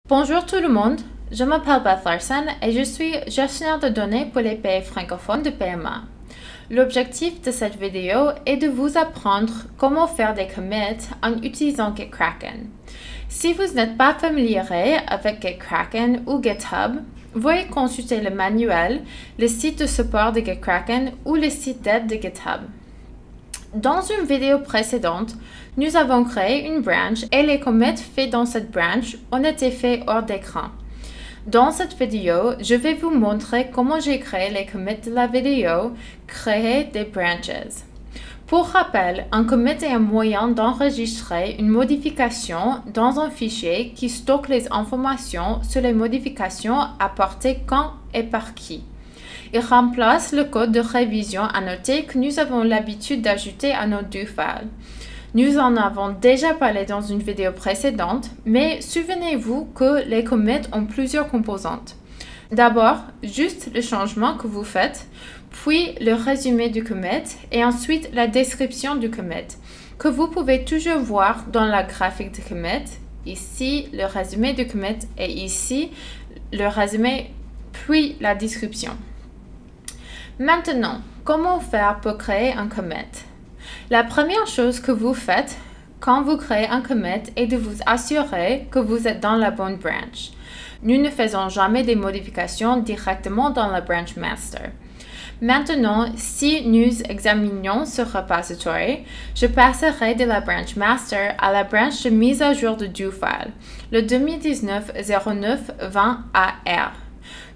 Bonjour tout le monde, je m'appelle Beth Larson et je suis gestionnaire de données pour les pays francophones de PMA. L'objectif de cette vidéo est de vous apprendre comment faire des commits en utilisant GitKraken. Si vous n'êtes pas familier avec GitKraken ou GitHub, veuillez consulter le manuel, le site de support de GitKraken ou le site d'aide de GitHub. Dans une vidéo précédente, nous avons créé une branch et les commits faits dans cette branch ont été faits hors d'écran. Dans cette vidéo, je vais vous montrer comment j'ai créé les commits de la vidéo Créer des branches. Pour rappel, un commit est un moyen d'enregistrer une modification dans un fichier qui stocke les informations sur les modifications apportées quand et par qui. Il remplace le code de révision annoté que nous avons l'habitude d'ajouter à nos do files. Nous en avons déjà parlé dans une vidéo précédente, mais souvenez-vous que les commits ont plusieurs composantes. D'abord, juste le changement que vous faites, puis le résumé du commit et ensuite la description du commit, que vous pouvez toujours voir dans la graphique du commit. Ici, le résumé du commit et ici, le résumé puis la description. Maintenant, comment faire pour créer un commit? La première chose que vous faites quand vous créez un commit est de vous assurer que vous êtes dans la bonne branch. Nous ne faisons jamais des modifications directement dans la branch master. Maintenant, si nous examinons ce repository, je passerai de la branch master à la branch de mise à jour de do file, le 2019-09-20AR.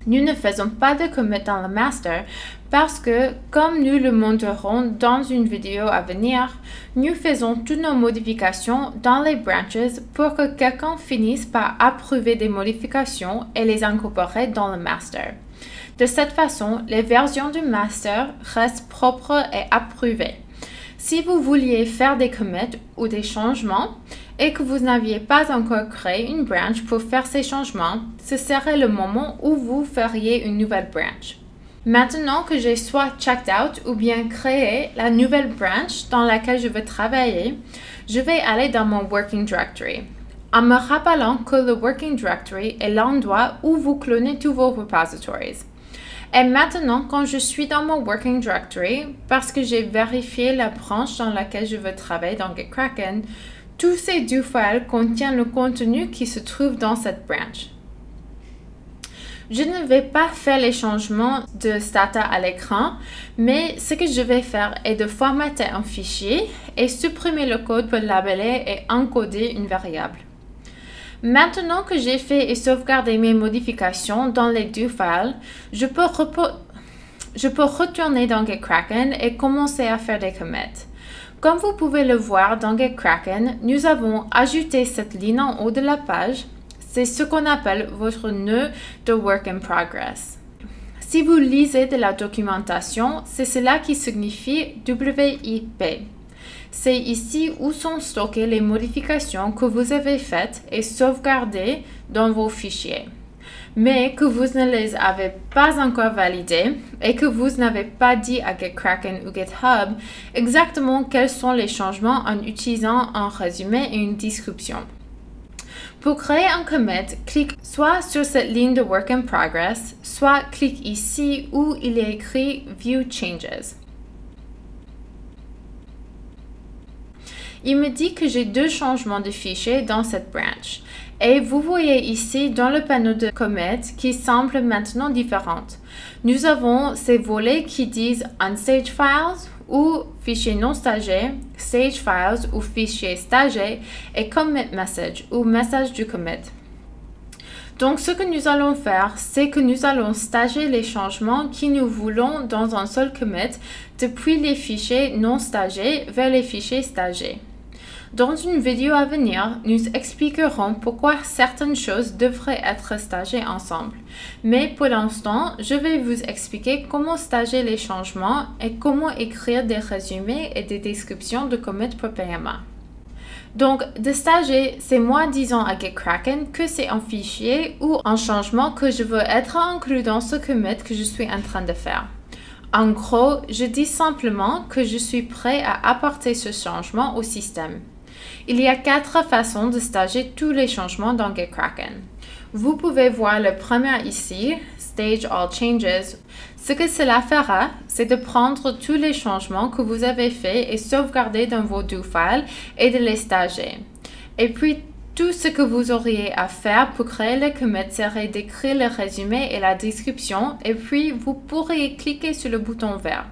Nous ne faisons pas de commit dans le master parce que, comme nous le montrerons dans une vidéo à venir, nous faisons toutes nos modifications dans les branches pour que quelqu'un finisse par approuver des modifications et les incorporer dans le master. De cette façon, les versions du master restent propres et approuvées. Si vous vouliez faire des commits ou des changements et que vous n'aviez pas encore créé une branch pour faire ces changements, ce serait le moment où vous feriez une nouvelle branch. Maintenant que j'ai soit checked out ou bien créé la nouvelle branch dans laquelle je veux travailler, je vais aller dans mon working directory, en me rappelant que le working directory est l'endroit où vous clonez tous vos repositories. Et maintenant, quand je suis dans mon working directory, parce que j'ai vérifié la branche dans laquelle je veux travailler dans GitKraken, tous ces do files contiennent le contenu qui se trouve dans cette branch. Je ne vais pas faire les changements de stata à l'écran, mais ce que je vais faire est de formater un fichier et supprimer le code pour labeler et encoder une variable. Maintenant que j'ai fait et sauvegardé mes modifications dans les do files, je peux retourner dans GitKraken et commencer à faire des commits. Comme vous pouvez le voir dans GitKraken, nous avons ajouté cette ligne en haut de la page. C'est ce qu'on appelle votre nœud de Work in Progress. Si vous lisez de la documentation, c'est cela qui signifie WIP. C'est ici où sont stockées les modifications que vous avez faites et sauvegardées dans vos fichiers, mais que vous ne les avez pas encore validées et que vous n'avez pas dit à GitKraken ou GitHub exactement quels sont les changements en utilisant un résumé et une description. Pour créer un commit, clique soit sur cette ligne de Work in Progress, soit clique ici où il est écrit View Changes. Il me dit que j'ai deux changements de fichiers dans cette branch. Et vous voyez ici dans le panneau de commit qui semble maintenant différent. Nous avons ces volets qui disent Unstage Files ou fichier non stagé, Stage Files ou fichier stagé et Commit Message ou message du commit. Donc, ce que nous allons faire, c'est que nous allons stager les changements que nous voulons dans un seul commit depuis les fichiers non stagés vers les fichiers stagés. Dans une vidéo à venir, nous expliquerons pourquoi certaines choses devraient être stagées ensemble. Mais pour l'instant, je vais vous expliquer comment stager les changements et comment écrire des résumés et des descriptions de commits pour PMA. Donc, de stager, c'est moi disant à GitKraken que c'est un fichier ou un changement que je veux être inclus dans ce commit que je suis en train de faire. En gros, je dis simplement que je suis prêt à apporter ce changement au système. Il y a 4 façons de stager tous les changements dans GitKraken. Vous pouvez voir le premier ici, Stage All Changes. Ce que cela fera, c'est de prendre tous les changements que vous avez faits et sauvegarder dans vos do files et de les stager. Et puis, tout ce que vous auriez à faire pour créer le commit serait d'écrire le résumé et la description, et puis vous pourriez cliquer sur le bouton vert.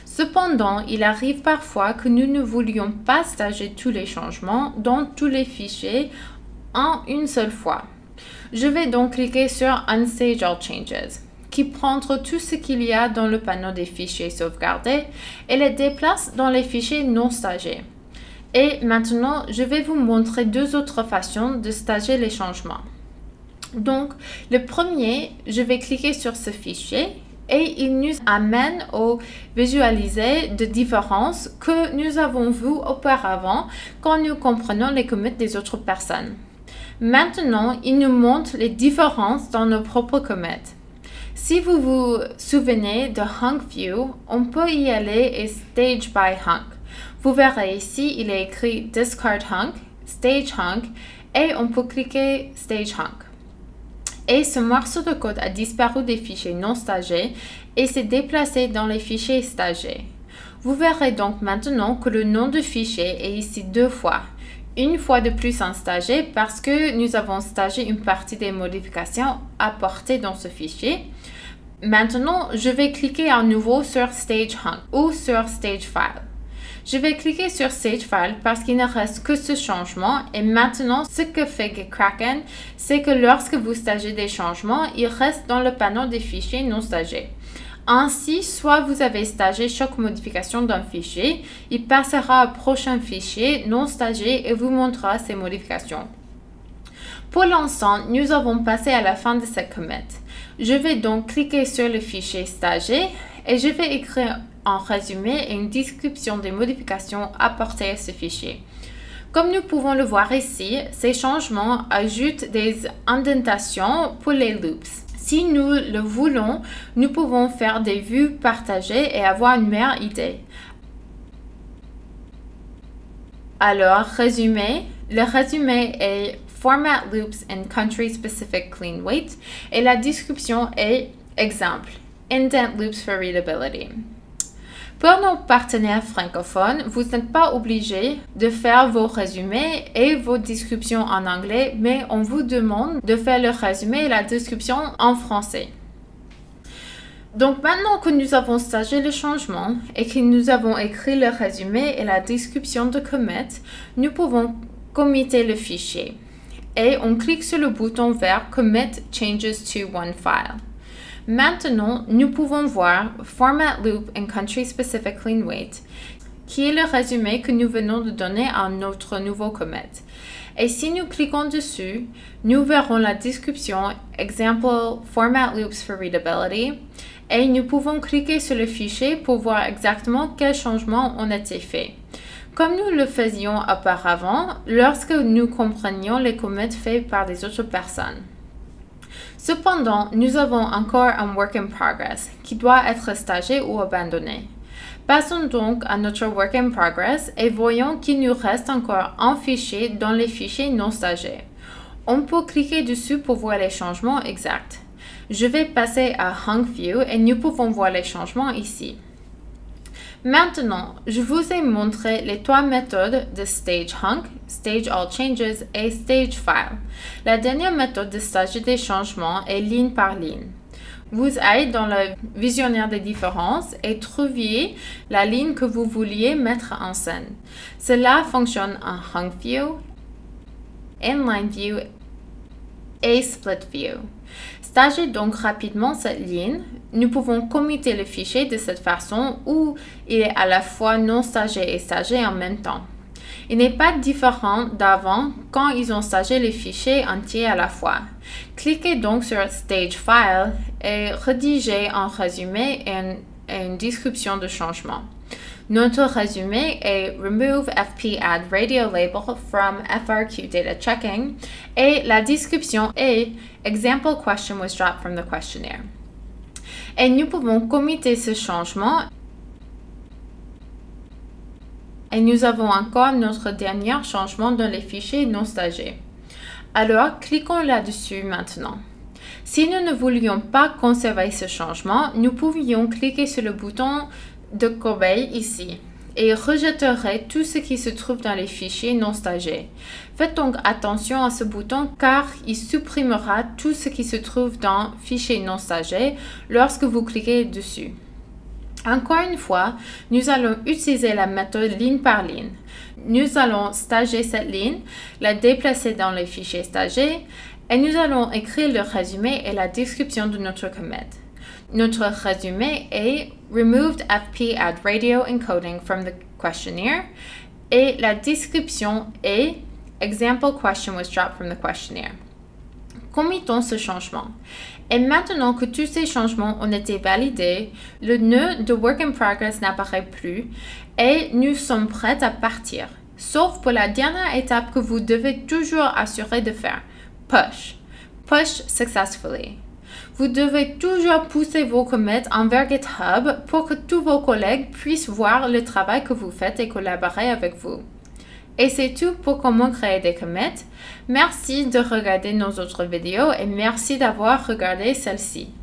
Cependant, il arrive parfois que nous ne voulions pas stager tous les changements dans tous les fichiers en une seule fois. Je vais donc cliquer sur Unstage All Changes, qui prend tout ce qu'il y a dans le panneau des fichiers sauvegardés et les déplace dans les fichiers non stagés. Et maintenant, je vais vous montrer deux autres façons de stager les changements. Donc, le premier, je vais cliquer sur ce fichier et il nous amène au visualiser de différences que nous avons vues auparavant quand nous comprenons les commits des autres personnes. Maintenant, il nous montre les différences dans nos propres commits. Si vous vous souvenez de Hunk View, on peut y aller et Stage by Hunk. Vous verrez ici, il est écrit Discard Hunk, Stage Hunk et on peut cliquer Stage Hunk. Et ce morceau de code a disparu des fichiers non stagés et s'est déplacé dans les fichiers stagés. Vous verrez donc maintenant que le nom du fichier est ici deux fois. Une fois de plus en stagé parce que nous avons stagé une partie des modifications apportées dans ce fichier. Maintenant, je vais cliquer à nouveau sur Stage Hunk ou sur Stage File. Je vais cliquer sur Stage File parce qu'il ne reste que ce changement et maintenant, ce que fait Gitkraken, c'est que lorsque vous stagez des changements, ils restent dans le panneau des fichiers non stagés. Ainsi, soit vous avez stagé chaque modification d'un fichier, il passera au prochain fichier non stagé et vous montrera ces modifications. Pour l'instant, nous avons passé à la fin de cette commit. Je vais donc cliquer sur le fichier stagé et je vais écrire un résumé et une description des modifications apportées à ce fichier. Comme nous pouvons le voir ici, ces changements ajoutent des indentations pour les loops. Si nous le voulons, nous pouvons faire des vues partagées et avoir une meilleure idée. Alors, résumé. Le résumé est Format Loops and Country Specific Clean Weight et la description est Exemple, Indent Loops for Readability. Pour nos partenaires francophones, vous n'êtes pas obligé de faire vos résumés et vos descriptions en anglais, mais on vous demande de faire le résumé et la description en français. Donc maintenant que nous avons stagé le changement et que nous avons écrit le résumé et la description de commit, nous pouvons committer le fichier. Et on clique sur le bouton vert Commit Changes to One File. Maintenant, nous pouvons voir Format Loop and Country Specific Clean Weight, qui est le résumé que nous venons de donner à notre nouveau commit. Et si nous cliquons dessus, nous verrons la description Example Format Loops for Readability et nous pouvons cliquer sur le fichier pour voir exactement quels changements ont été faits. Comme nous le faisions auparavant, lorsque nous comprenions les commits faits par des autres personnes. Cependant, nous avons encore un work in progress qui doit être stagé ou abandonné. Passons donc à notre work in progress et voyons qu'il nous reste encore un fichier dans les fichiers non stagés. On peut cliquer dessus pour voir les changements exacts. Je vais passer à Hunk View et nous pouvons voir les changements ici. Maintenant, je vous ai montré les trois méthodes de Stage Hunk, Stage All Changes et Stage File. La dernière méthode de stager des changements est ligne par ligne. Vous allez dans le visionnaire des différences et trouviez la ligne que vous vouliez mettre en scène. Cela fonctionne en Hunk View, Inline View et Split View. Stagez donc rapidement cette ligne. Nous pouvons committer le fichier de cette façon où il est à la fois non stagé et stagé en même temps. Il n'est pas différent d'avant quand ils ont stagé les fichiers entiers à la fois. Cliquez donc sur Stage File et rédigez un résumé et une description de changement. Notre résumé est Remove FP Add Radio Label from FRQ Data Checking et la description est Example question was dropped from the questionnaire. Et nous pouvons committer ce changement. Et nous avons encore notre dernier changement dans les fichiers non stagés. Alors, cliquons là-dessus maintenant. Si nous ne voulions pas conserver ce changement, nous pouvions cliquer sur le bouton de corbeille ici et rejetterait tout ce qui se trouve dans les fichiers non stagés. Faites donc attention à ce bouton car il supprimera tout ce qui se trouve dans fichiers non stagés lorsque vous cliquez dessus. Encore une fois, nous allons utiliser la méthode ligne par ligne. Nous allons stager cette ligne, la déplacer dans les fichiers stagés et nous allons écrire le résumé et la description de notre commit. Notre résumé est Removed FP add radio encoding from the questionnaire et la description est Example question was dropped from the questionnaire. Commettons ce changement. Et maintenant que tous ces changements ont été validés, le nœud de Work in Progress n'apparaît plus et nous sommes prêts à partir. Sauf pour la dernière étape que vous devez toujours assurer de faire. Push. Push successfully. Vous devez toujours pousser vos commits envers GitHub pour que tous vos collègues puissent voir le travail que vous faites et collaborer avec vous. Et c'est tout pour comment créer des commits. Merci de regarder nos autres vidéos et merci d'avoir regardé celle-ci.